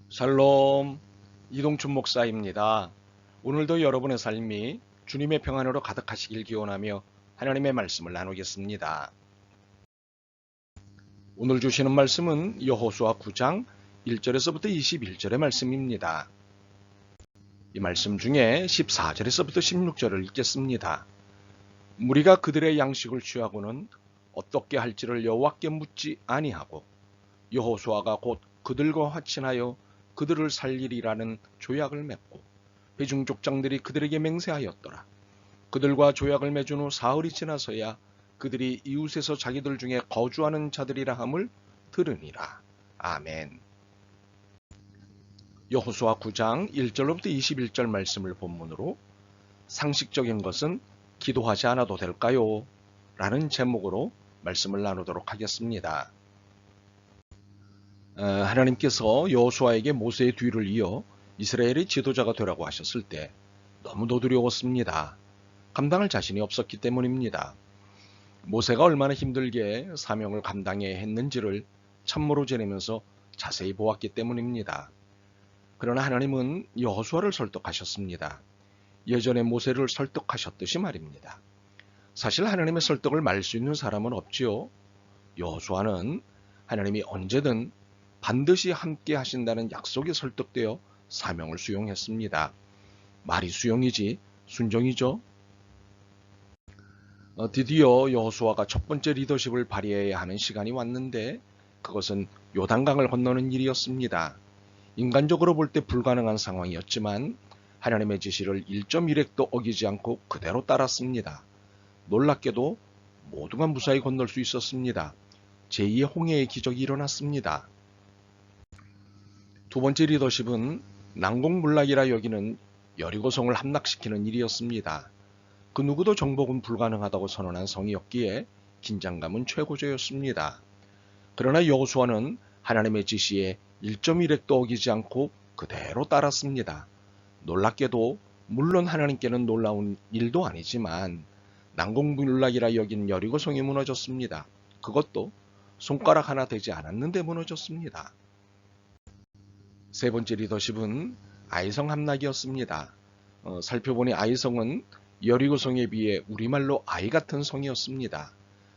샬롬, 이동춘 목사입니다. 오늘도 여러분의 삶이 주님의 평안으로 가득하시길 기원하며 하나님의 말씀을 나누겠습니다. 오늘 주시는 말씀은 여호수아 9장 1절에서부터 21절의 말씀입니다. 이 말씀 중에 14절에서부터 16절을 읽겠습니다. 무리가 그들의 양식을 취하고는 어떻게 할지를 여호와께 묻지 아니하고 여호수아가 곧 그들과 화친하여 그들을 살리리라는 조약을 맺고 회중 족장들이 그들에게 맹세하였더라. 그들과 조약을 맺은 후 사흘이 지나서야 그들이 이웃에서 자기들 중에 거주하는 자들이라 함을 들으니라. 아멘. 여호수아 9장 1절로부터 21절 말씀을 본문으로 상식적인 것은 기도하지 않아도 될까요? 라는 제목으로 말씀을 나누도록 하겠습니다. 하나님께서 여호수아에게 모세의 뒤를 이어 이스라엘의 지도자가 되라고 하셨을 때 너무도 두려웠습니다. 감당할 자신이 없었기 때문입니다. 모세가 얼마나 힘들게 사명을 감당해야 했는지를 참모로 지내면서 자세히 보았기 때문입니다. 그러나 하나님은 여호수아를 설득하셨습니다. 예전에 모세를 설득하셨듯이 말입니다. 사실 하나님의 설득을 말 수 있는 사람은 없지요. 여호수아는 하나님이 언제든 반드시 함께 하신다는 약속에 설득되어 사명을 수용했습니다. 말이 수용이지 순종이죠. 드디어 여호수아가 첫 번째 리더십을 발휘해야 하는 시간이 왔는데 그것은 요단강을 건너는 일이었습니다. 인간적으로 볼 때 불가능한 상황이었지만 하나님의 지시를 1.1획도 어기지 않고 그대로 따랐습니다. 놀랍게도 모두가 무사히 건널 수 있었습니다. 제2의 홍해의 기적이 일어났습니다. 두 번째 리더십은 난공불락이라 여기는 여리고성을 함락시키는 일이었습니다. 그 누구도 정복은 불가능하다고 선언한 성이었기에 긴장감은 최고조였습니다. 그러나 여호수아는 하나님의 지시에 1.1획도 어기지 않고 그대로 따랐습니다. 놀랍게도 물론 하나님께는 놀라운 일도 아니지만 난공불락이라 여긴 여리고성이 무너졌습니다. 그것도 손가락 하나 되지 않았는데 무너졌습니다. 세 번째 리더십은 아이성 함락이었습니다. 살펴보니 아이성은 여리고성에 비해 우리말로 아이 같은 성이었습니다.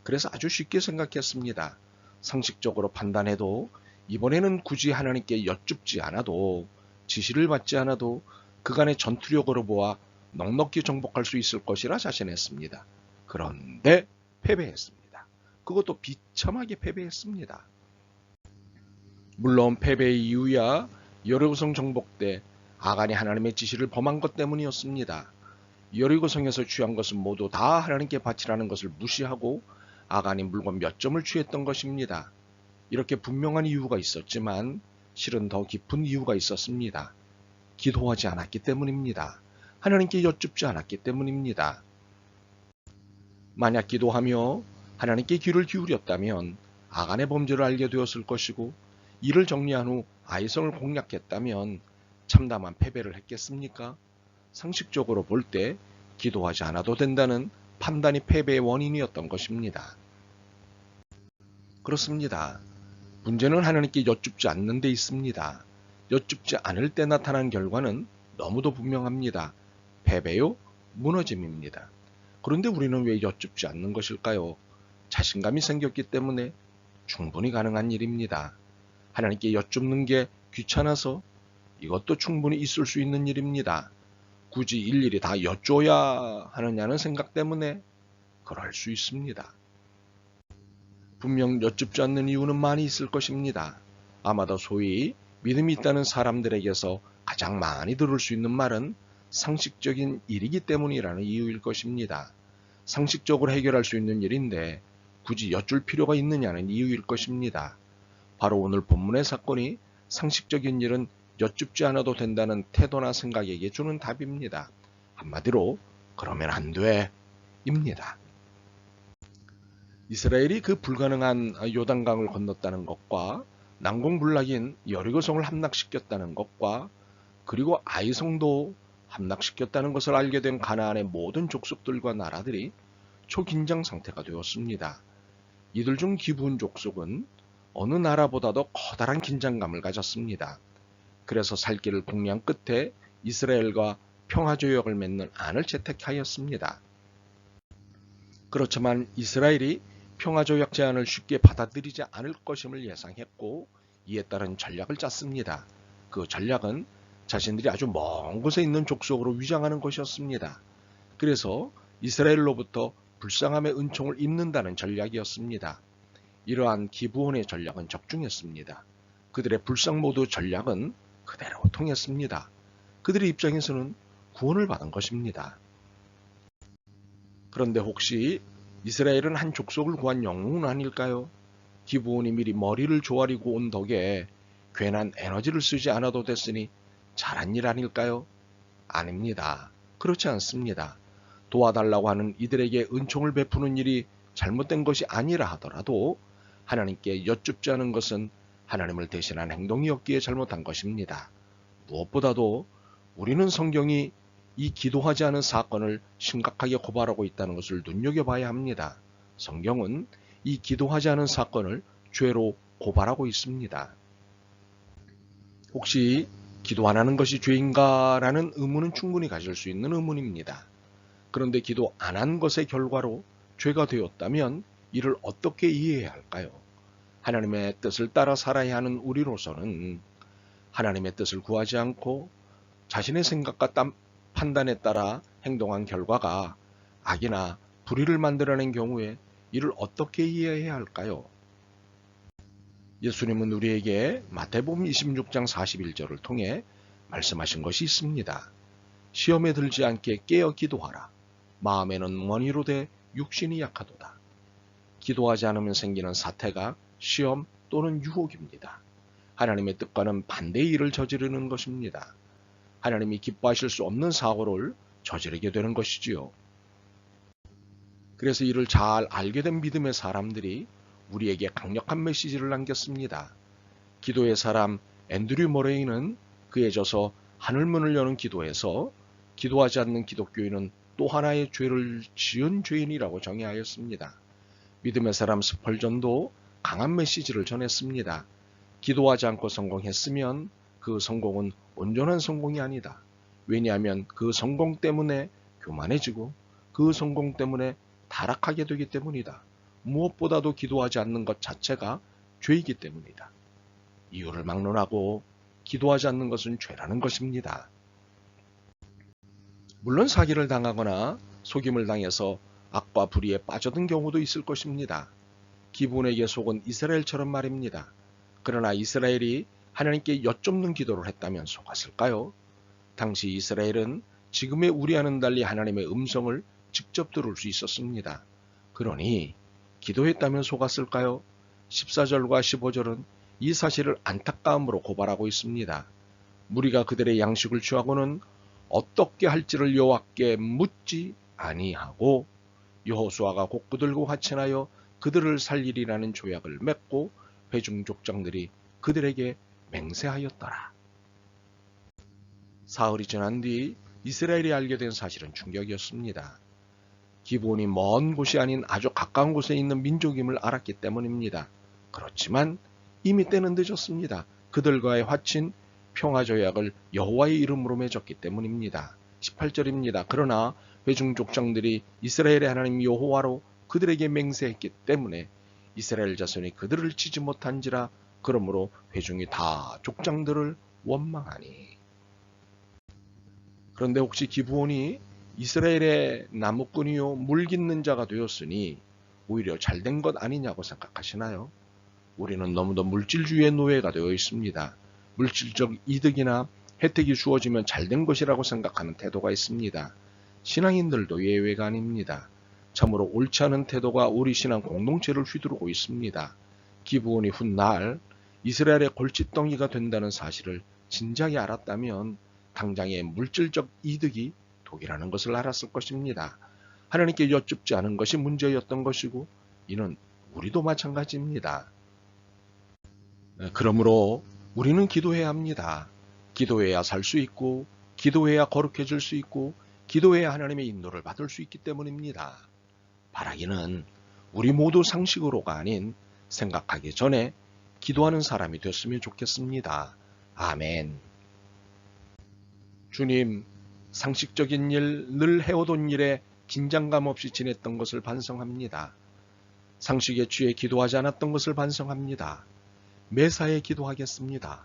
그래서 아주 쉽게 생각했습니다. 상식적으로 판단해도 이번에는 굳이 하나님께 여쭙지 않아도 지시를 받지 않아도 그간의 전투력으로 보아 넉넉히 정복할 수 있을 것이라 자신했습니다. 그런데 패배했습니다. 그것도 비참하게 패배했습니다. 물론 패배의 이유야 여리고성 정복 때 아간이 하나님의 지시를 범한 것 때문이었습니다. 여리고성에서 취한 것은 모두 다 하나님께 바치라는 것을 무시하고 아간이 물건 몇 점을 취했던 것입니다. 이렇게 분명한 이유가 있었지만 실은 더 깊은 이유가 있었습니다. 기도하지 않았기 때문입니다. 하나님께 여쭙지 않았기 때문입니다. 만약 기도하며 하나님께 귀를 기울였다면 아간의 범죄를 알게 되었을 것이고 이를 정리한 후 아이성을 공략했다면 참담한 패배를 했겠습니까? 상식적으로 볼 때 기도하지 않아도 된다는 판단이 패배의 원인이었던 것입니다. 그렇습니다. 문제는 하나님께 여쭙지 않는 데 있습니다. 여쭙지 않을 때 나타난 결과는 너무도 분명합니다. 패배요? 무너짐입니다. 그런데 우리는 왜 여쭙지 않는 것일까요? 자신감이 생겼기 때문에 충분히 가능한 일입니다. 하나님께 여쭙는 게 귀찮아서 이것도 충분히 있을 수 있는 일입니다. 굳이 일일이 다 여쭤야 하느냐는 생각 때문에 그럴 수 있습니다. 분명 여쭙지 않는 이유는 많이 있을 것입니다. 아마도 소위 믿음이 있다는 사람들에게서 가장 많이 들을 수 있는 말은 상식적인 일이기 때문이라는 이유일 것입니다. 상식적으로 해결할 수 있는 일인데 굳이 여쭐 필요가 있느냐는 이유일 것입니다. 바로 오늘 본문의 사건이 상식적인 일은 여쭙지 않아도 된다는 태도나 생각에게 주는 답입니다. 한마디로 그러면 안 돼 입니다. 이스라엘이 그 불가능한 요단강을 건넜다는 것과 난공불락인 여리고성을 함락시켰다는 것과 그리고 아이성도 함락시켰다는 것을 알게 된 가나안의 모든 족속들과 나라들이 초긴장 상태가 되었습니다. 이들 중 기브온 족속은 어느 나라보다도 커다란 긴장감을 가졌습니다. 그래서 살 길을 궁리한 끝에 이스라엘과 평화조약을 맺는 안을 채택하였습니다. 그렇지만 이스라엘이 평화조약 제안을 쉽게 받아들이지 않을 것임을 예상했고 이에 따른 전략을 짰습니다. 그 전략은 자신들이 아주 먼 곳에 있는 족속으로 위장하는 것이었습니다. 그래서 이스라엘로부터 불쌍함의 은총을 입는다는 전략이었습니다. 이러한 기브온의 전략은 적중했습니다. 그들의 불쌍모드 전략은 그대로 통했습니다. 그들의 입장에서는 구원을 받은 것입니다. 그런데 혹시 이스라엘은 한 족속을 구한 영웅은 아닐까요? 기브온이 미리 머리를 조아리고 온 덕에 괜한 에너지를 쓰지 않아도 됐으니 잘한 일 아닐까요? 아닙니다. 그렇지 않습니다. 도와달라고 하는 이들에게 은총을 베푸는 일이 잘못된 것이 아니라 하더라도 하나님께 여쭙지 않은 것은 하나님을 대신한 행동이었기에 잘못한 것입니다. 무엇보다도 우리는 성경이 이 기도하지 않은 사건을 심각하게 고발하고 있다는 것을 눈여겨봐야 합니다. 성경은 이 기도하지 않은 사건을 죄로 고발하고 있습니다. 혹시 기도 안 하는 것이 죄인가? 라는 의문은 충분히 가질 수 있는 의문입니다. 그런데 기도 안 한 것의 결과로 죄가 되었다면 이를 어떻게 이해해야 할까요? 하나님의 뜻을 따라 살아야 하는 우리로서는 하나님의 뜻을 구하지 않고 자신의 생각과 판단에 따라 행동한 결과가 악이나 불의를 만들어낸 경우에 이를 어떻게 이해해야 할까요? 예수님은 우리에게 마태복음 26장 41절을 통해 말씀하신 것이 있습니다. 시험에 들지 않게 깨어 기도하라. 마음에는 원이로되 육신이 약하도다. 기도하지 않으면 생기는 사태가 시험 또는 유혹입니다. 하나님의 뜻과는 반대의 일을 저지르는 것입니다. 하나님이 기뻐하실 수 없는 사고를 저지르게 되는 것이지요. 그래서 이를 잘 알게 된 믿음의 사람들이 우리에게 강력한 메시지를 남겼습니다. 기도의 사람 앤드류 머레이는 그에 져서 하늘문을 여는 기도에서 기도하지 않는 기독교인은 또 하나의 죄를 지은 죄인이라고 정의하였습니다. 믿음의 사람 스펄전도 강한 메시지를 전했습니다. 기도하지 않고 성공했으면 그 성공은 온전한 성공이 아니다. 왜냐하면 그 성공 때문에 교만해지고 그 성공 때문에 타락하게 되기 때문이다. 무엇보다도 기도하지 않는 것 자체가 죄이기 때문이다. 이유를 막론하고 기도하지 않는 것은 죄라는 것입니다. 물론 사기를 당하거나 속임을 당해서 악과 불의에 빠져든 경우도 있을 것입니다. 기브온에게 속은 이스라엘처럼 말입니다. 그러나 이스라엘이 하나님께 여쭙는 기도를 했다면 속았을까요? 당시 이스라엘은 지금의 우리와는 달리 하나님의 음성을 직접 들을 수 있었습니다. 그러니 기도했다면 속았을까요? 14절과 15절은 이 사실을 안타까움으로 고발하고 있습니다. 무리가 그들의 양식을 취하고는 어떻게 할지를 여호와께 묻지 아니하고 여호수아가 곡부 들고 화친하여 그들을 살리리라는 조약을 맺고 회중 족장들이 그들에게 맹세하였더라. 사흘이 지난 뒤 이스라엘이 알게 된 사실은 충격이었습니다. 기브온이 먼 곳이 아닌 아주 가까운 곳에 있는 민족임을 알았기 때문입니다. 그렇지만 이미 때는 늦었습니다. 그들과의 화친 평화조약을 여호와의 이름으로 맺었기 때문입니다. 18절입니다. 그러나 회중 족장들이 이스라엘의 하나님 여호와로 그들에게 맹세했기 때문에 이스라엘 자손이 그들을 치지 못한지라. 그러므로 회중이 다 족장들을 원망하니. 그런데 혹시 기브온이 이스라엘의 나무꾼이요 물 깃는 자가 되었으니 오히려 잘된 것 아니냐고 생각하시나요? 우리는 너무도 물질주의의 노예가 되어 있습니다. 물질적 이득이나 혜택이 주어지면 잘된 것이라고 생각하는 태도가 있습니다. 신앙인들도 예외가 아닙니다. 참으로 옳지 않은 태도가 우리 신앙 공동체를 휘두르고 있습니다. 기브온이 훗날 이스라엘의 골칫덩이가 된다는 사실을 진작에 알았다면 당장의 물질적 이득이 독이라는 것을 알았을 것입니다. 하나님께 여쭙지 않은 것이 문제였던 것이고 이는 우리도 마찬가지입니다. 그러므로 우리는 기도해야 합니다. 기도해야 살 수 있고 기도해야 거룩해질 수 있고 기도해야 하나님의 인도를 받을 수 있기 때문입니다. 바라기는 우리 모두 상식으로가 아닌 생각하기 전에 기도하는 사람이 됐으면 좋겠습니다. 아멘. 주님, 상식적인 일, 늘 해오던 일에 긴장감 없이 지냈던 것을 반성합니다. 상식에 취해 기도하지 않았던 것을 반성합니다. 매사에 기도하겠습니다.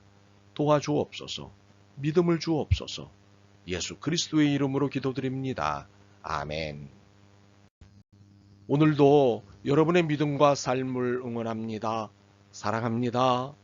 도와주옵소서. 믿음을 주옵소서. 예수 그리스도의 이름으로 기도드립니다. 아멘. 오늘도 여러분의 믿음과 삶을 응원합니다. 사랑합니다.